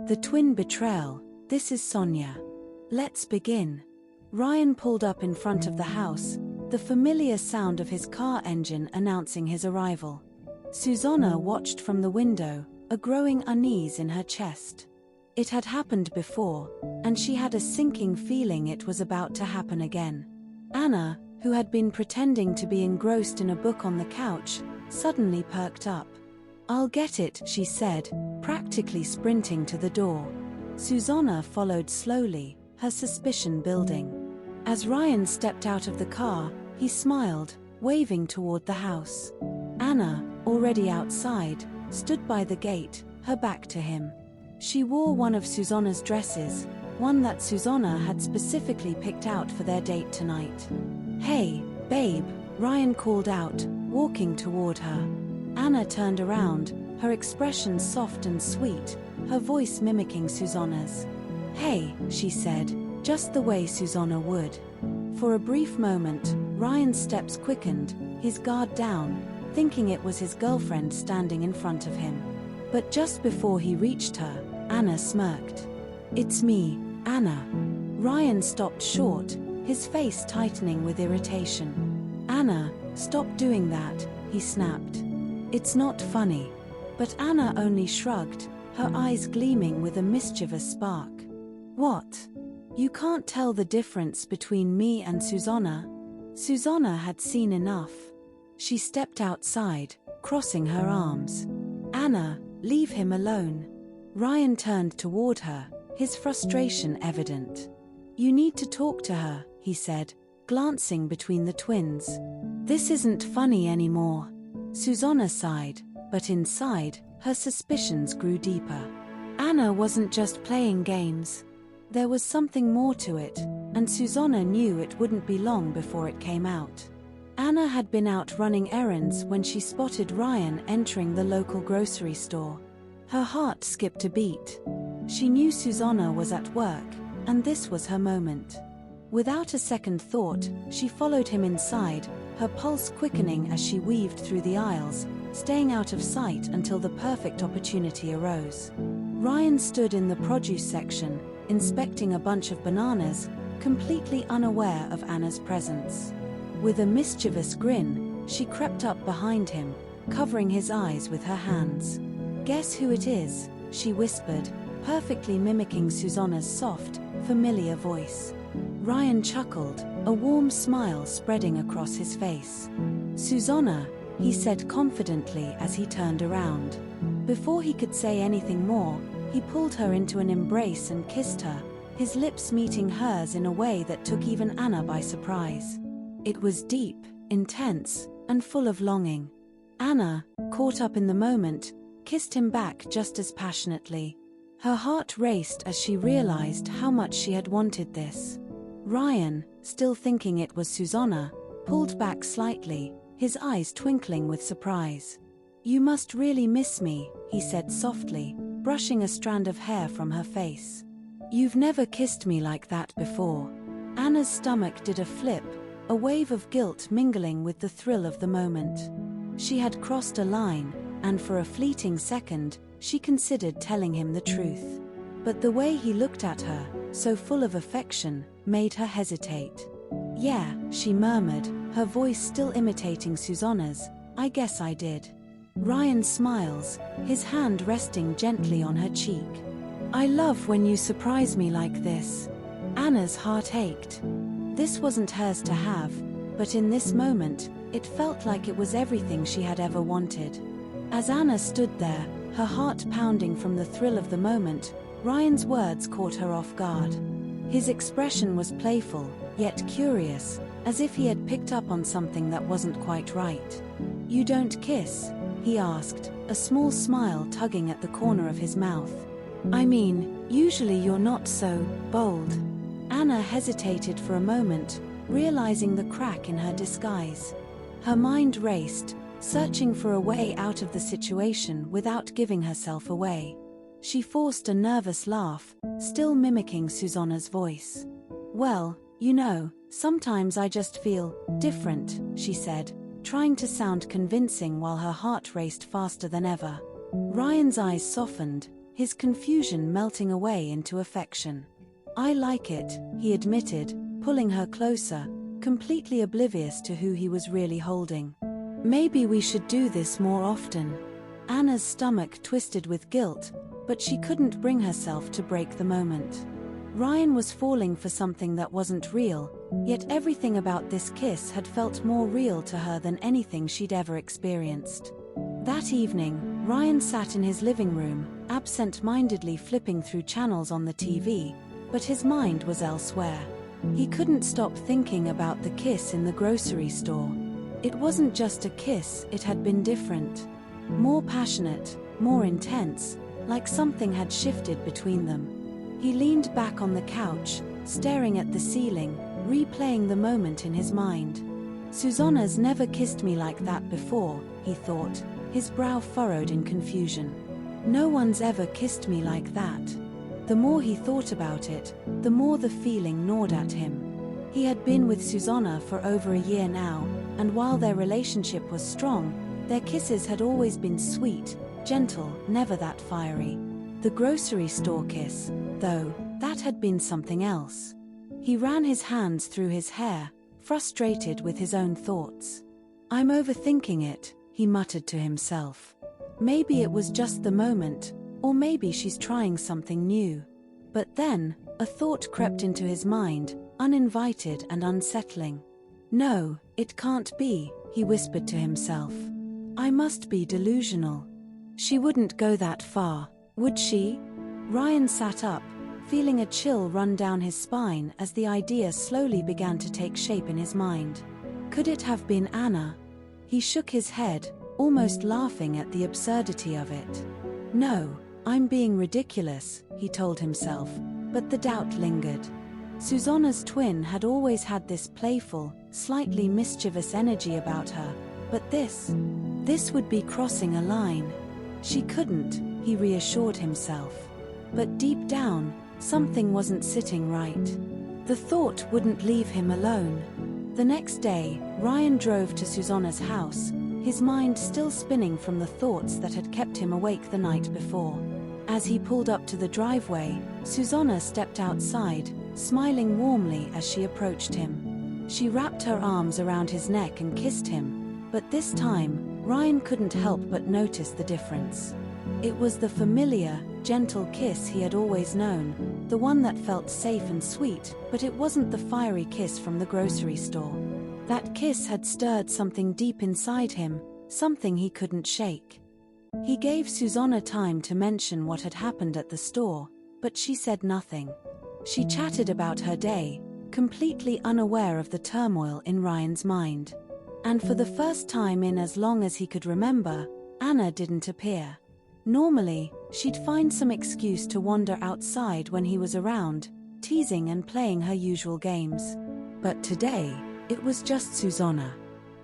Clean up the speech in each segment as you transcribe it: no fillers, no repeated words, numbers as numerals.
The Twin Betrayal. This is Sonia. Let's begin. Ryan pulled up in front of the house, the familiar sound of his car engine announcing his arrival. Suzana watched from the window, a growing unease in her chest. It had happened before, and she had a sinking feeling it was about to happen again. Anna, who had been pretending to be engrossed in a book on the couch, suddenly perked up. "I'll get it," she said, practically sprinting to the door. Suzana followed slowly, her suspicion building. As Ryan stepped out of the car, he smiled, waving toward the house. Anna, already outside, stood by the gate, her back to him. She wore one of Suzana's dresses, one that Suzana had specifically picked out for their date tonight. "Hey, babe," Ryan called out, walking toward her. Anna turned around, her expression soft and sweet, her voice mimicking Suzana's. "Hey," she said, just the way Suzana would. For a brief moment, Ryan's steps quickened, his guard down, thinking it was his girlfriend standing in front of him. But just before he reached her, Anna smirked. "It's me, Anna." Ryan stopped short, his face tightening with irritation. "Anna, stop doing that," he snapped. "It's not funny." But Anna only shrugged, her eyes gleaming with a mischievous spark. "What? You can't tell the difference between me and Suzana?" Suzana had seen enough. She stepped outside, crossing her arms. "Anna, leave him alone." Ryan turned toward her, his frustration evident. "You need to talk to her," he said, glancing between the twins. "This isn't funny anymore." Suzana sighed, but inside, her suspicions grew deeper. Anna wasn't just playing games. There was something more to it, and Suzana knew it wouldn't be long before it came out. Anna had been out running errands when she spotted Ryan entering the local grocery store. Her heart skipped a beat. She knew Suzana was at work, and this was her moment. Without a second thought, she followed him inside, her pulse quickening as she weaved through the aisles, staying out of sight until the perfect opportunity arose. Ryan stood in the produce section, inspecting a bunch of bananas, completely unaware of Anna's presence. With a mischievous grin, she crept up behind him, covering his eyes with her hands. "Guess who it is?" she whispered, perfectly mimicking Suzana's soft, familiar voice. Ryan chuckled, a warm smile spreading across his face. "Suzana," he said confidently as he turned around. Before he could say anything more, he pulled her into an embrace and kissed her, his lips meeting hers in a way that took even Anna by surprise. It was deep, intense, and full of longing. Anna, caught up in the moment, kissed him back just as passionately. Her heart raced as she realized how much she had wanted this. Ryan, still thinking it was Suzana, pulled back slightly, his eyes twinkling with surprise. "You must really miss me," he said softly, brushing a strand of hair from her face. "You've never kissed me like that before." Anna's stomach did a flip, a wave of guilt mingling with the thrill of the moment. She had crossed a line, and for a fleeting second, she considered telling him the truth. But the way he looked at her, so full of affection, made her hesitate. "Yeah," she murmured, her voice still imitating Suzana's, "I guess I did." Ryan smiles, his hand resting gently on her cheek. "I love when you surprise me like this." Anna's heart ached. This wasn't hers to have, but in this moment, it felt like it was everything she had ever wanted. As Anna stood there, her heart pounding from the thrill of the moment, Ryan's words caught her off guard. His expression was playful, yet curious, as if he had picked up on something that wasn't quite right. "You don't kiss?" he asked, a small smile tugging at the corner of his mouth. "I mean, usually you're not so bold." Anna hesitated for a moment, realizing the crack in her disguise. Her mind raced, searching for a way out of the situation without giving herself away. She forced a nervous laugh, still mimicking Suzana's voice. "Well, you know, sometimes I just feel different," she said, trying to sound convincing while her heart raced faster than ever. Ryan's eyes softened, his confusion melting away into affection. "I like it," he admitted, pulling her closer, completely oblivious to who he was really holding. "Maybe we should do this more often." Anna's stomach twisted with guilt, but she couldn't bring herself to break the moment. Ryan was falling for something that wasn't real, yet everything about this kiss had felt more real to her than anything she'd ever experienced. That evening, Ryan sat in his living room, absent-mindedly flipping through channels on the TV, but his mind was elsewhere. He couldn't stop thinking about the kiss in the grocery store. It wasn't just a kiss, it had been different. More passionate, more intense, like something had shifted between them. He leaned back on the couch, staring at the ceiling, replaying the moment in his mind. "Suzana's never kissed me like that before," he thought, his brow furrowed in confusion. "No one's ever kissed me like that." The more he thought about it, the more the feeling gnawed at him. He had been with Suzana for over a year now, and while their relationship was strong, their kisses had always been sweet, gentle, never that fiery. The grocery store kiss, though, that had been something else. He ran his hands through his hair, frustrated with his own thoughts. "I'm overthinking it," he muttered to himself. "Maybe it was just the moment, or maybe she's trying something new." But then, a thought crept into his mind, uninvited and unsettling. "No, it can't be," he whispered to himself. "I must be delusional. She wouldn't go that far, would she?" Ryan sat up, feeling a chill run down his spine as the idea slowly began to take shape in his mind. Could it have been Anna? He shook his head, almost laughing at the absurdity of it. "No, I'm being ridiculous," he told himself, but the doubt lingered. Suzana's twin had always had this playful, slightly mischievous energy about her, but this would be crossing a line. She couldn't, he reassured himself. But deep down, something wasn't sitting right. The thought wouldn't leave him alone. The next day, Ryan drove to Suzana's house, his mind still spinning from the thoughts that had kept him awake the night before. As he pulled up to the driveway, Suzana stepped outside, smiling warmly as she approached him. She wrapped her arms around his neck and kissed him, but this time, Ryan couldn't help but notice the difference. It was the familiar, gentle kiss he had always known, the one that felt safe and sweet, but it wasn't the fiery kiss from the grocery store. That kiss had stirred something deep inside him, something he couldn't shake. He gave Suzana time to mention what had happened at the store, but she said nothing. She chatted about her day, completely unaware of the turmoil in Ryan's mind. And for the first time in as long as he could remember, Anna didn't appear. Normally, she'd find some excuse to wander outside when he was around, teasing and playing her usual games. But today, it was just Suzana.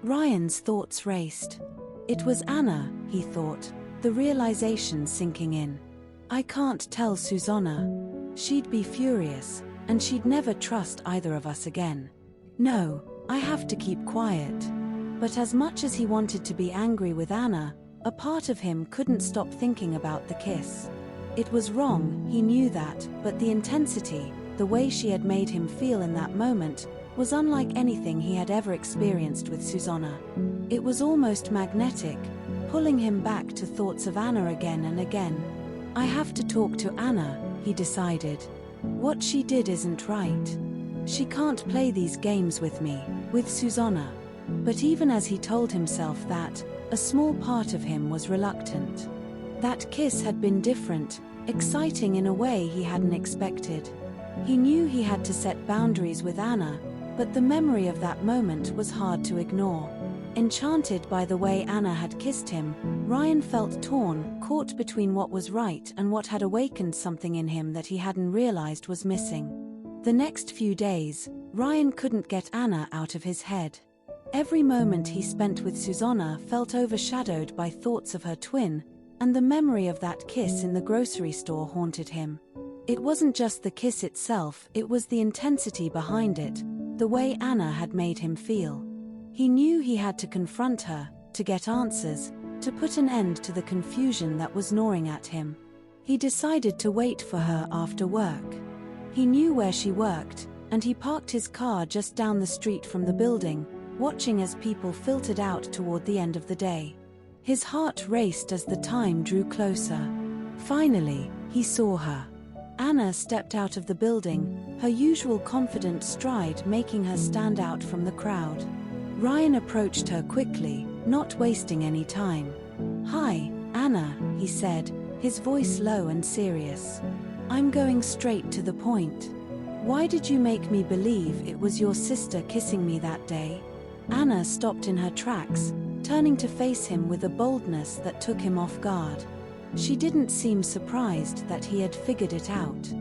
Ryan's thoughts raced. It was Anna, he thought, the realization sinking in. I can't tell Suzana. She'd be furious, and she'd never trust either of us again. No, I have to keep quiet. But as much as he wanted to be angry with Anna, a part of him couldn't stop thinking about the kiss. It was wrong, he knew that, but the intensity, the way she had made him feel in that moment, was unlike anything he had ever experienced with Suzana. It was almost magnetic, pulling him back to thoughts of Anna again and again. I have to talk to Anna, he decided. What she did isn't right. She can't play these games with me, with Suzana. But even as he told himself that, a small part of him was reluctant. That kiss had been different, exciting in a way he hadn't expected. He knew he had to set boundaries with Anna, but the memory of that moment was hard to ignore. Enchanted by the way Anna had kissed him, Ryan felt torn, caught between what was right and what had awakened something in him that he hadn't realized was missing. The next few days, Ryan couldn't get Anna out of his head. Every moment he spent with Suzana felt overshadowed by thoughts of her twin, and the memory of that kiss in the grocery store haunted him. It wasn't just the kiss itself, it was the intensity behind it, the way Anna had made him feel. He knew he had to confront her, to get answers, to put an end to the confusion that was gnawing at him. He decided to wait for her after work. He knew where she worked, and he parked his car just down the street from the building, watching as people filtered out toward the end of the day. His heart raced as the time drew closer. Finally, he saw her. Anna stepped out of the building, her usual confident stride making her stand out from the crowd. Ryan approached her quickly, not wasting any time. "Hi, Anna," he said, his voice low and serious. "I'm going straight to the point. Why did you make me believe it was your sister kissing me that day?" Anna stopped in her tracks, turning to face him with a boldness that took him off guard. She didn't seem surprised that he had figured it out.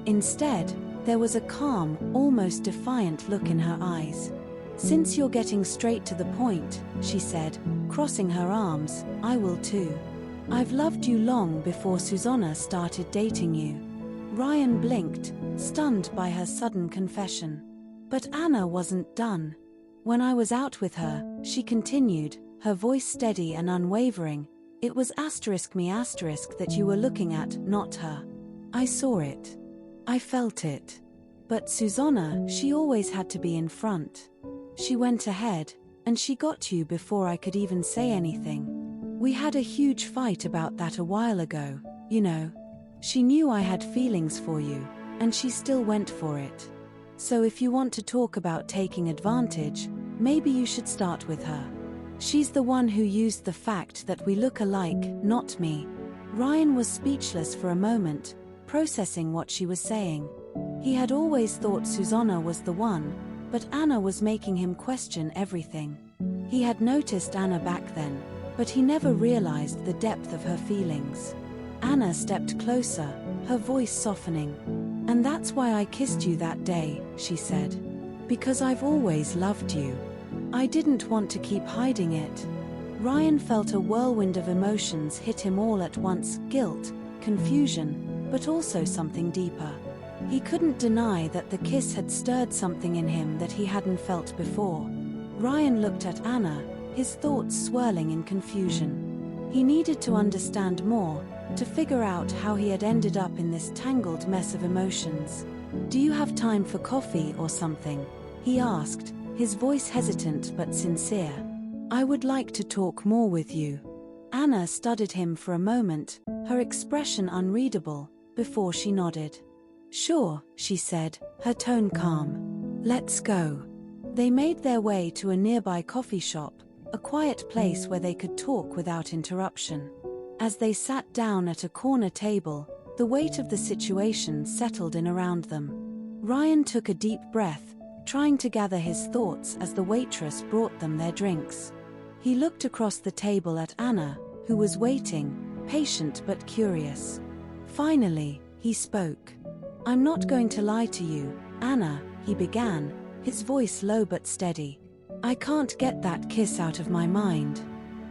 Instead, there was a calm, almost defiant look in her eyes. "Since you're getting straight to the point," she said, crossing her arms, "I will too. I've loved you long before Suzana started dating you." Ryan blinked, stunned by her sudden confession. But Anna wasn't done. "When I was out with her," she continued, her voice steady and unwavering, "it was *me* that you were looking at, not her. I saw it. I felt it. But Suzana, she always had to be in front. She went ahead, and she got you before I could even say anything. We had a huge fight about that a while ago, you know. She knew I had feelings for you, and she still went for it. So if you want to talk about taking advantage, maybe you should start with her. She's the one who used the fact that we look alike, not me." Ryan was speechless for a moment, processing what she was saying. He had always thought Suzana was the one, but Anna was making him question everything. He had noticed Anna back then, but he never realized the depth of her feelings. Anna stepped closer, her voice softening. "And that's why I kissed you that day," she said. "Because I've always loved you. I didn't want to keep hiding it." Ryan felt a whirlwind of emotions hit him all at once: guilt, confusion, but also something deeper. He couldn't deny that the kiss had stirred something in him that he hadn't felt before. Ryan looked at Anna, his thoughts swirling in confusion. He needed to understand more, to figure out how he had ended up in this tangled mess of emotions. "Do you have time for coffee or something?" he asked, his voice hesitant but sincere. "I would like to talk more with you." Anna studied him for a moment, her expression unreadable, before she nodded. "Sure," she said, her tone calm. "Let's go." They made their way to a nearby coffee shop, a quiet place where they could talk without interruption. As they sat down at a corner table, the weight of the situation settled in around them. Ryan took a deep breath, trying to gather his thoughts as the waitress brought them their drinks. He looked across the table at Anna, who was waiting, patient but curious. Finally, he spoke. "I'm not going to lie to you, Anna," he began, his voice low but steady. "I can't get that kiss out of my mind.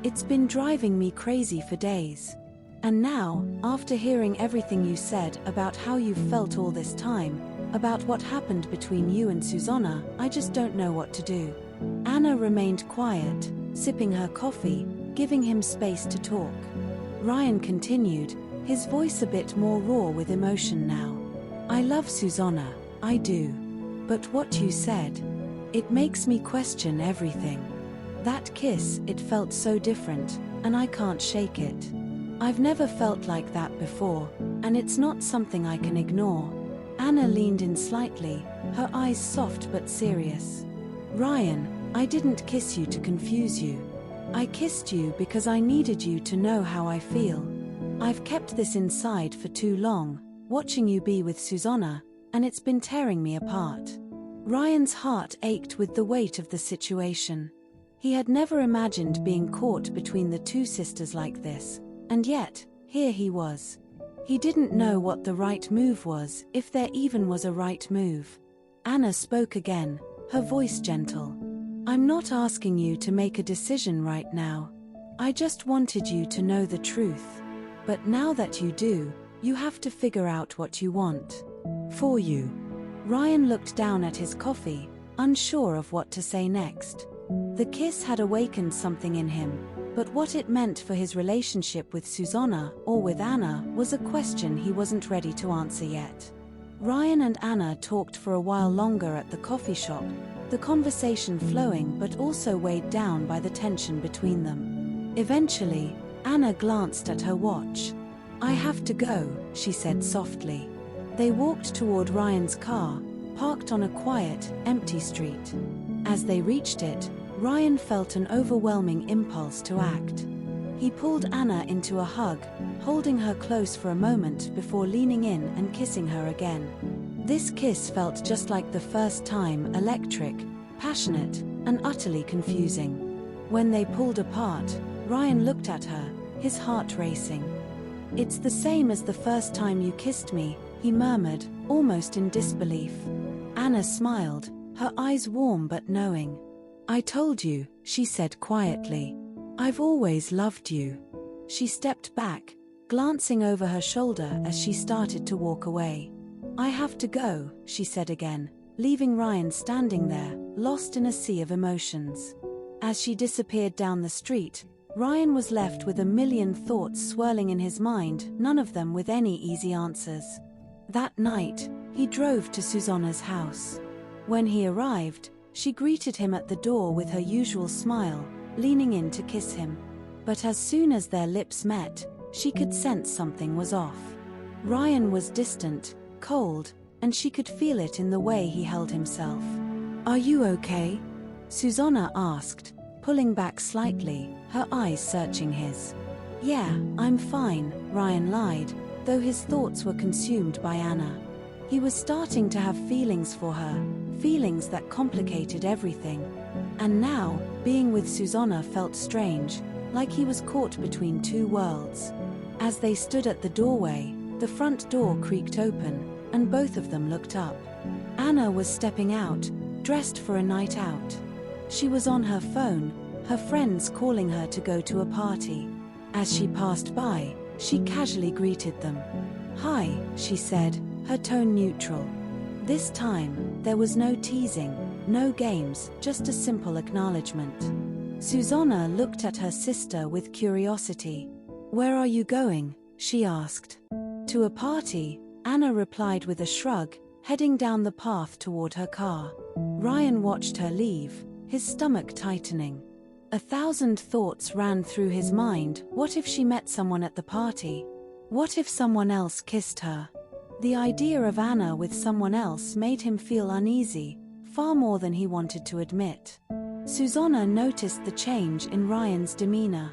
It's been driving me crazy for days. And now, after hearing everything you said about how you've felt all this time, about what happened between you and Suzana, I just don't know what to do." Anna remained quiet, sipping her coffee, giving him space to talk. Ryan continued, his voice a bit more raw with emotion now. "I love Suzana, I do. But what you said, it makes me question everything. That kiss, it felt so different, and I can't shake it. I've never felt like that before, and it's not something I can ignore." Anna leaned in slightly, her eyes soft but serious. "Ryan, I didn't kiss you to confuse you. I kissed you because I needed you to know how I feel. I've kept this inside for too long, watching you be with Suzana, and it's been tearing me apart." Ryan's heart ached with the weight of the situation. He had never imagined being caught between the two sisters like this, and yet, here he was. He didn't know what the right move was, if there even was a right move. Anna spoke again, her voice gentle. "I'm not asking you to make a decision right now. I just wanted you to know the truth. But now that you do, you have to figure out what you want. For you." Ryan looked down at his coffee, unsure of what to say next. The kiss had awakened something in him, But what it meant for his relationship with Suzana or with Anna was a question he wasn't ready to answer yet. Ryan and Anna talked for a while longer at the coffee shop, the conversation flowing but also weighed down by the tension between them. Eventually, Anna glanced at her watch. "I have to go," she said softly. They walked toward Ryan's car, parked on a quiet, empty street. As they reached it, Ryan felt an overwhelming impulse to act. He pulled Anna into a hug, holding her close for a moment before leaning in and kissing her again. This kiss felt just like the first time, electric, passionate, and utterly confusing. When they pulled apart, Ryan looked at her, his heart racing. "It's the same as the first time you kissed me," he murmured, almost in disbelief. Anna smiled, her eyes warm but knowing. "I told you," she said quietly. "I've always loved you." She stepped back, glancing over her shoulder as she started to walk away. "I have to go," she said again, leaving Ryan standing there, lost in a sea of emotions. As she disappeared down the street, Ryan was left with a million thoughts swirling in his mind, none of them with any easy answers. That night, he drove to Suzana's house. When he arrived, she greeted him at the door with her usual smile, leaning in to kiss him. But as soon as their lips met, she could sense something was off. Ryan was distant, cold, and she could feel it in the way he held himself. "Are you okay?" Suzana asked, pulling back slightly, her eyes searching his. "Yeah, I'm fine," Ryan lied, though his thoughts were consumed by Anna. He was starting to have feelings for her, feelings that complicated everything. And now, being with Suzana felt strange, like he was caught between two worlds. As they stood at the doorway, the front door creaked open, and both of them looked up. Anna was stepping out, dressed for a night out. She was on her phone, her friends calling her to go to a party. As she passed by, she casually greeted them. "Hi," she said, her tone neutral. This time, there was no teasing, no games, just a simple acknowledgement. Suzana looked at her sister with curiosity. "Where are you going?" she asked. "To a party," Anna replied with a shrug, heading down the path toward her car. Ryan watched her leave, his stomach tightening. 1,000 thoughts ran through his mind. What if she met someone at the party? What if someone else kissed her? The idea of Anna with someone else made him feel uneasy, far more than he wanted to admit. Suzana noticed the change in Ryan's demeanor.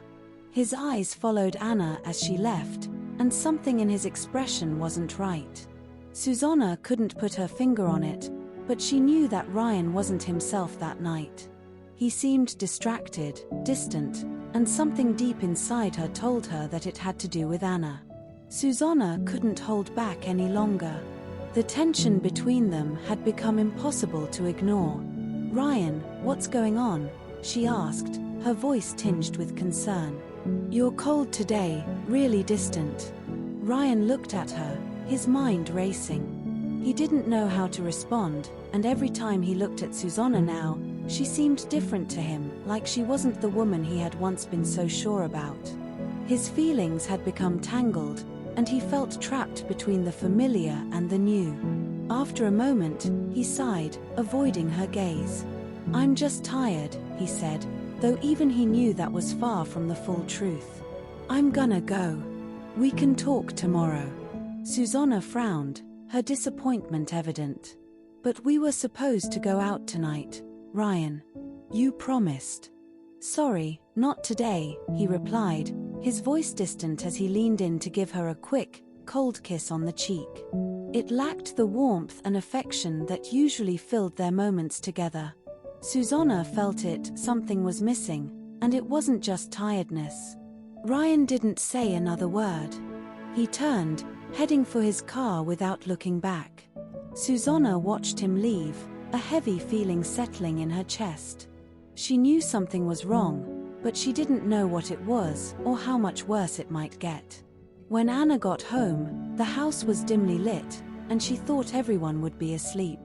His eyes followed Anna as she left, and something in his expression wasn't right. Suzana couldn't put her finger on it, but she knew that Ryan wasn't himself that night. He seemed distracted, distant, and something deep inside her told her that it had to do with Anna. Suzana couldn't hold back any longer. The tension between them had become impossible to ignore. "Ryan, what's going on?" she asked, her voice tinged with concern. "You're cold today, really distant." Ryan looked at her, his mind racing. He didn't know how to respond, and every time he looked at Suzana now, she seemed different to him, like she wasn't the woman he had once been so sure about. His feelings had become tangled, and he felt trapped between the familiar and the new. After a moment, he sighed, avoiding her gaze. "I'm just tired," he said, though even he knew that was far from the full truth. "I'm gonna go. We can talk tomorrow." Suzana frowned, her disappointment evident. "But we were supposed to go out tonight, Ryan. You promised." "Sorry, not today," he replied, his voice distant as he leaned in to give her a quick, cold kiss on the cheek. It lacked the warmth and affection that usually filled their moments together. Suzana felt it, something was missing, and it wasn't just tiredness. Ryan didn't say another word. He turned, heading for his car without looking back. Suzana watched him leave, a heavy feeling settling in her chest. She knew something was wrong, but she didn't know what it was or how much worse it might get. When Anna got home, the house was dimly lit, and she thought everyone would be asleep.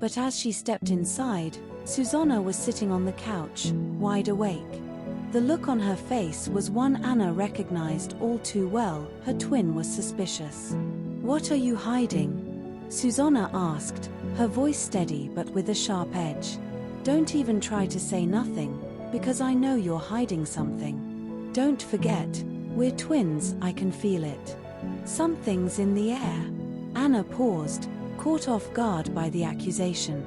But as she stepped inside, Suzana was sitting on the couch, wide awake. The look on her face was one Anna recognized all too well. Her twin was suspicious. "What are you hiding?" Suzana asked, her voice steady but with a sharp edge. "Don't even try to say nothing, because I know you're hiding something. Don't forget, we're twins, I can feel it. Something's in the air." Anna paused, caught off guard by the accusation.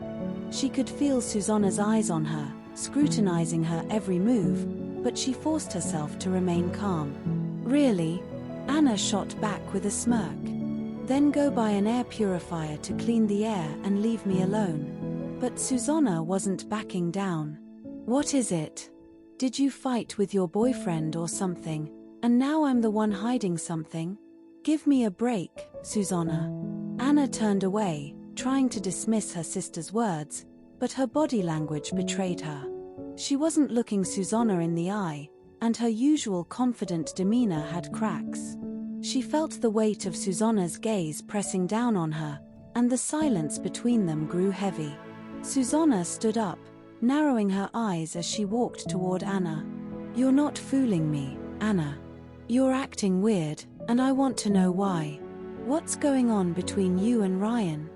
She could feel Suzana's eyes on her, scrutinizing her every move, but she forced herself to remain calm. "Really?" Anna shot back with a smirk. "Then go buy an air purifier to clean the air and leave me alone." But Suzana wasn't backing down. "What is it? Did you fight with your boyfriend or something, and now I'm the one hiding something? Give me a break, Suzana." Anna turned away, trying to dismiss her sister's words, but her body language betrayed her. She wasn't looking Suzana in the eye, and her usual confident demeanor had cracks. She felt the weight of Suzana's gaze pressing down on her, and the silence between them grew heavy. Suzana stood up, narrowing her eyes as she walked toward Anna. "You're not fooling me, Anna. You're acting weird, and I want to know why. What's going on between you and Ryan?"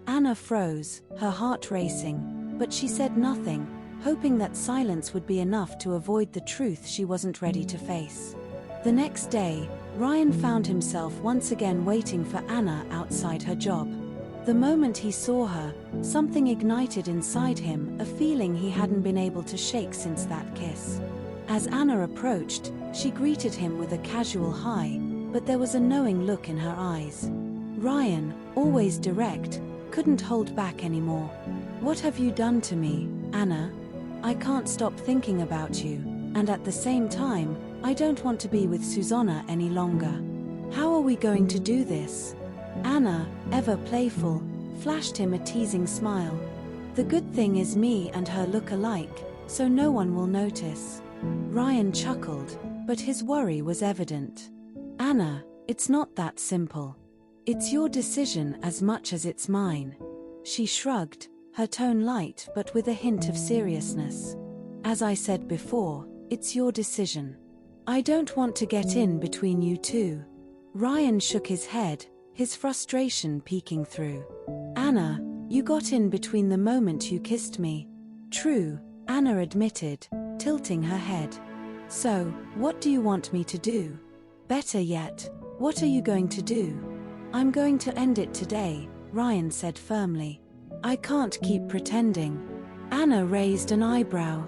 Anna froze, her heart racing, but she said nothing, hoping that silence would be enough to avoid the truth she wasn't ready to face. The next day, Ryan found himself once again waiting for Anna outside her job. The moment he saw her, something ignited inside him, a feeling he hadn't been able to shake since that kiss. As Anna approached, she greeted him with a casual hi, but there was a knowing look in her eyes. Ryan, always direct, couldn't hold back anymore. "What have you done to me, Anna? I can't stop thinking about you, and at the same time, I don't want to be with Suzana any longer. How are we going to do this?" Anna, ever playful, flashed him a teasing smile. "The good thing is me and her look alike, so no one will notice." Ryan chuckled, but his worry was evident. "Anna, it's not that simple. It's your decision as much as it's mine." She shrugged, her tone light but with a hint of seriousness. "As I said before, it's your decision. I don't want to get in between you two." Ryan shook his head, his frustration peeking through. "Anna, you got in between the moment you kissed me." "True," Anna admitted, tilting her head. "So, what do you want me to do? Better yet, what are you going to do?" "I'm going to end it today," Ryan said firmly. "I can't keep pretending." Anna raised an eyebrow.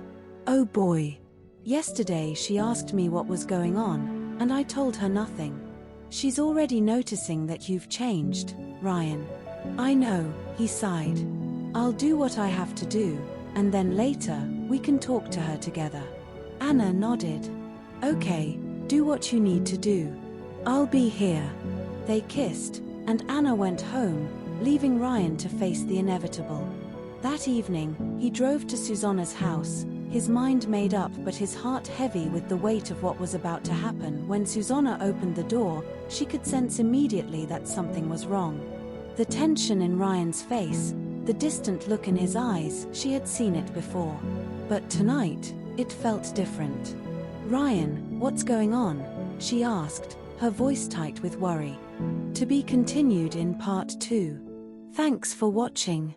"Oh boy. Yesterday she asked me what was going on, and I told her nothing. She's already noticing that you've changed, Ryan." "I know," he sighed. "I'll do what I have to do, and then later, we can talk to her together." Anna nodded. "Okay, do what you need to do. I'll be here." They kissed, and Anna went home, leaving Ryan to face the inevitable. That evening, he drove to Suzana's house, his mind made up but his heart heavy with the weight of what was about to happen. When Suzana opened the door, she could sense immediately that something was wrong. The tension in Ryan's face, the distant look in his eyes, she had seen it before. But tonight, it felt different. "Ryan, what's going on?" she asked, her voice tight with worry. To be continued in part 2. Thanks for watching.